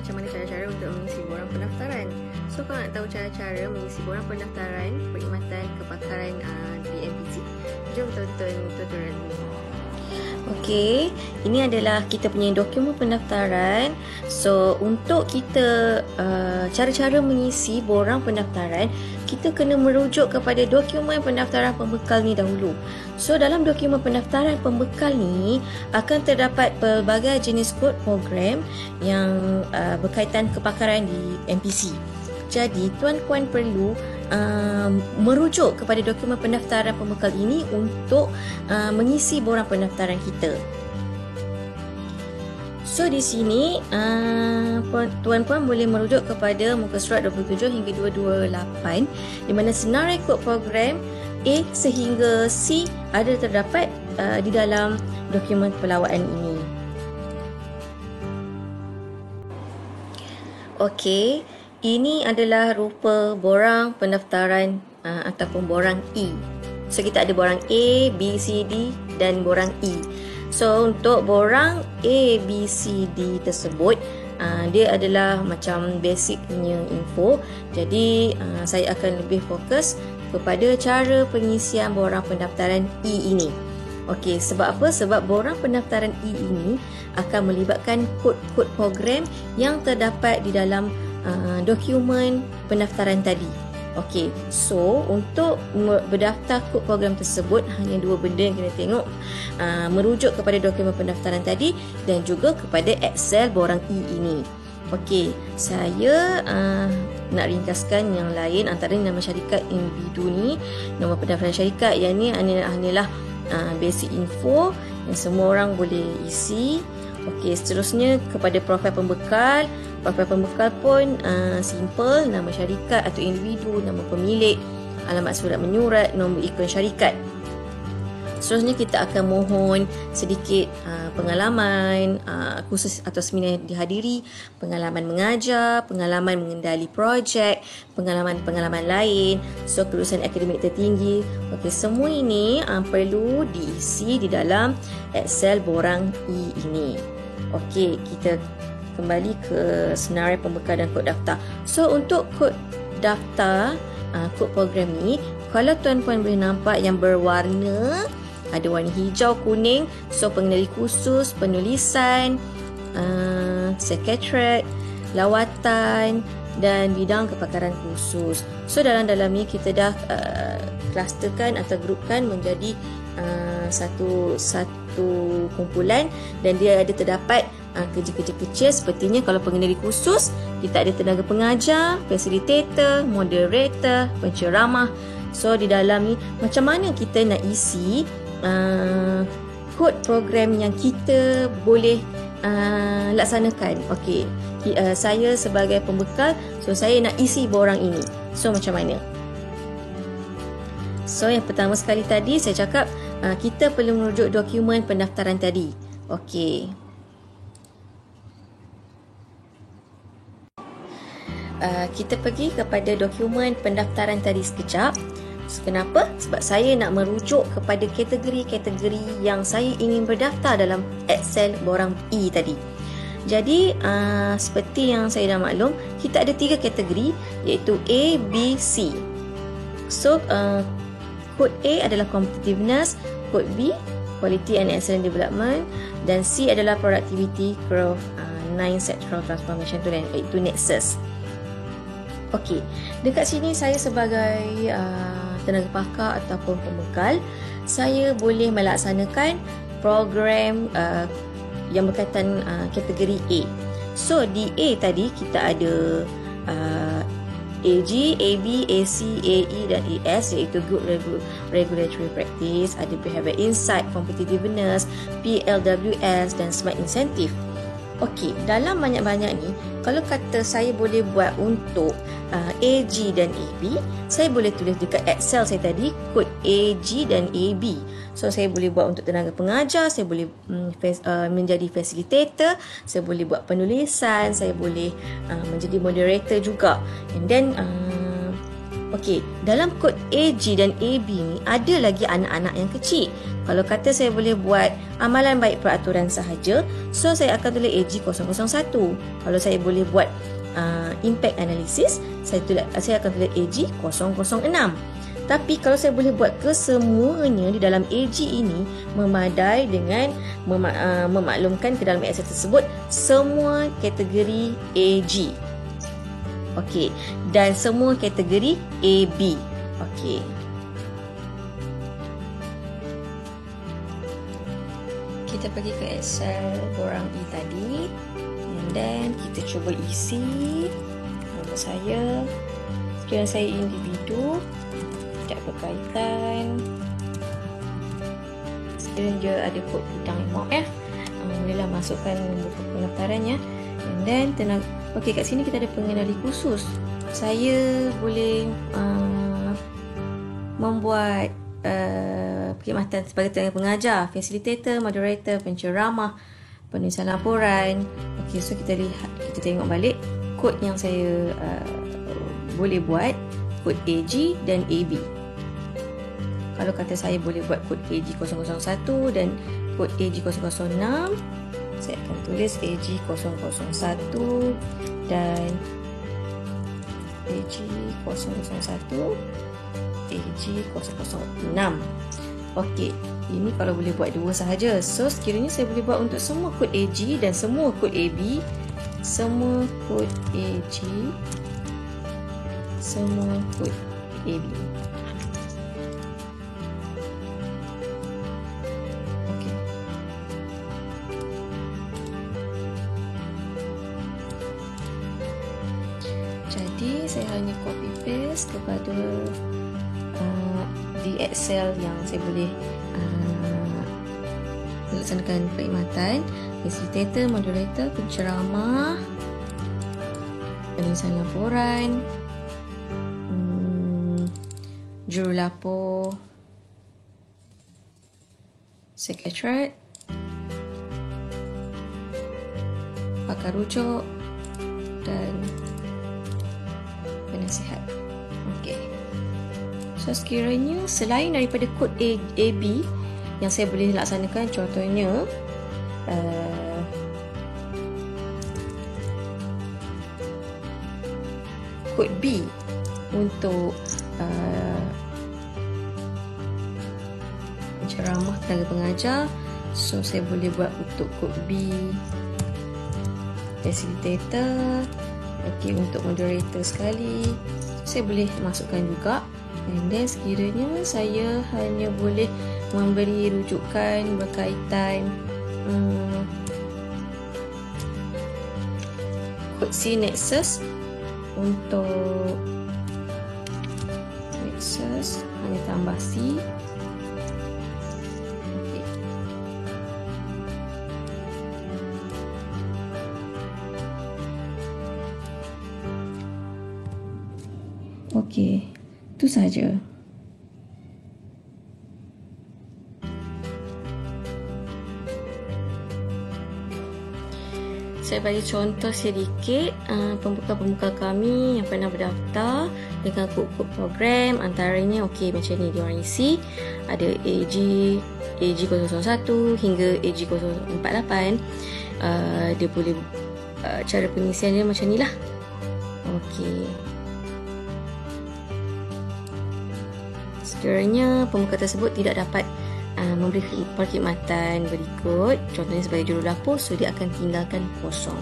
macam mana cara-cara untuk mengisi borang pendaftaran. So kalau nak tahu cara-cara mengisi borang pendaftaran perkhidmatan kepakaran di MPC, jom tonton tutorial ini. Okey, ini adalah kita punya dokumen pendaftaran. So untuk kita cara-cara mengisi borang pendaftaran, kita kena merujuk kepada dokumen pendaftaran pembekal ni dahulu. So dalam dokumen pendaftaran pembekal ni akan terdapat pelbagai jenis kod program yang berkaitan kepakaran di MPC. Jadi tuan-puan perlu merujuk kepada dokumen pendaftaran pembekal ini untuk mengisi borang pendaftaran kita. So di sini tuan-puan boleh merujuk kepada muka surat 27 hingga 228 di mana senarai kod program A sehingga C ada terdapat di dalam dokumen pelawaan ini. Okey, ini adalah rupa borang pendaftaran ataupun borang E. So kita ada borang A, B, C, D dan borang E. So untuk borang A, B, C, D tersebut dia adalah macam basic punya info. Jadi saya akan lebih fokus kepada cara pengisian borang pendaftaran E ini. Okey, sebab apa? Sebab borang pendaftaran E ini akan melibatkan kod-kod program yang terdapat di dalam dokumen pendaftaran tadi. Okey, so untuk berdaftar kod program tersebut hanya dua benda yang kena tengok, merujuk kepada dokumen pendaftaran tadi dan juga kepada Excel borang E ini. Okey, saya nak ringkaskan yang lain, antara nama syarikat individu ni, nombor pendaftaran syarikat, yang ni hanyalah basic info yang semua orang boleh isi. Okey, seterusnya kepada profil pembekal. Profil pembekal pun simple, nama syarikat atau individu, nama pemilik, alamat surat menyurat, nombor ikon syarikat. Seterusnya kita akan mohon sedikit pengalaman khusus atau seminar yang dihadiri, pengalaman mengajar, pengalaman mengendali projek, pengalaman-pengalaman lain, so kelulusan akademik tertinggi. Okey, semua ini perlu diisi di dalam Excel borang E ini. Okey, kita kembali ke senarai pembekal dan kod daftar. So untuk kod daftar, kod program ni, kalau tuan-puan boleh nampak yang berwarna, ada warna hijau, kuning, so pengendali khusus, penulisan, sekretariat, lawatan dan bidang kepakaran khusus. So dalam ni kita dah klusterkan atau grupkan menjadi satu kumpulan, dan dia ada terdapat kerja-kerja kecil. Sepertinya kalau pengendali khusus, kita ada tenaga pengajar, facilitator, moderator, penceramah. So di dalam ni macam mana kita nak isi kod program yang kita boleh laksanakan. Okey, saya sebagai pembekal, so saya nak isi borang ini. So macam mana? So yang pertama sekali tadi saya cakap kita perlu merujuk dokumen pendaftaran tadi. Okey. Kita pergi kepada dokumen pendaftaran tadi sekejap. Kenapa? Sebab saya nak merujuk kepada kategori-kategori yang saya ingin berdaftar dalam Excel borang E tadi. Jadi seperti yang saya dah maklum, kita ada 3 kategori, iaitu A, B, C. So kod A adalah competitiveness, kod B quality and excellent development, dan C adalah productivity growth 9 sectoral transformation tu, dan iaitu Nexus. Okey, dekat sini saya sebagai tenaga pakar ataupun pembekal, saya boleh melaksanakan program yang berkaitan kategori A. So di A tadi kita ada AG, AB, AC, AE dan AS, iaitu Good Regulatory Practice, ada Behavior Insight, Competitiveness, PLWS dan Smart Incentive. Okey, dalam banyak-banyak ni, kalau kata saya boleh buat untuk AG dan AB, saya boleh tulis dekat Excel saya tadi kod AG dan AB. So saya boleh buat untuk tenaga pengajar, saya boleh menjadi facilitator, saya boleh buat penulisan, saya boleh menjadi moderator juga. And then Okey, dalam kod AG dan AB ni ada lagi anak-anak yang kecil. Kalau kata saya boleh buat amalan baik peraturan sahaja, so saya akan tulis AG 001. Kalau saya boleh buat impact analysis, saya akan tulis AG 006. Tapi kalau saya boleh buat kesemuanya di dalam AG ini, memadai dengan memaklumkan ke dalam Excel tersebut semua kategori AG. Okey, dan semua kategori AB. Okey. Kita pergi ke Excel borang E tadi, and then kita cuba isi nama saya. Sekiranya saya individu, tidak berkaitan. Sekiranya dia ada kod bidang MOF, bolehlah masukkan buku pendaftarannya. And then okey, kat sini kita ada pengenali khusus. Saya boleh membuat perkhidmatan sebagai tenaga pengajar, facilitator, moderator, penceramah, penulisan laporan. Okey, so kita tengok balik kod yang saya boleh buat, kod AG dan AB. Kalau kata saya boleh buat kod AG 001 dan kod AG 006, saya akan tulis AG 001 dan AG 001, AG 006. Okey, ini kalau boleh buat dua sahaja. So sekiranya saya boleh buat untuk semua kod AG dan semua kod AB, semua kod AG, semua kod AB. Jadi saya hanya copy paste kepada di Excel yang saya boleh laksanakan perkhidmatan, facilitator, moderator, penceramah, penulisan laporan, jurulapor, sekretariat, pakar rujuk dan penasihat. Okey. So sekiranya selain daripada kod AB yang saya boleh laksanakan, contohnya kod B untuk penceramah tenaga pengajar, so saya boleh buat untuk kod B facilitator. Okey, untuk moderator sekali saya boleh masukkan juga. And then sekiranya saya hanya boleh memberi rujukan berkaitan kod C Nexus, untuk Nexus hanya tambah C. Okey, itu saja. Saya bagi contoh sedikit pembuka-pembuka kami yang pernah berdaftar dengan kod-kod program. Antaranya okey, macam ni diorang isi. Ada AG 001 hingga AG 048. Dia boleh cara pengisian dia macam ni lah. Okey. Sekiranya pembuka tersebut tidak dapat memberi perkhidmatan berikut, contohnya sebagai jurulapor, so dia akan tinggalkan kosong.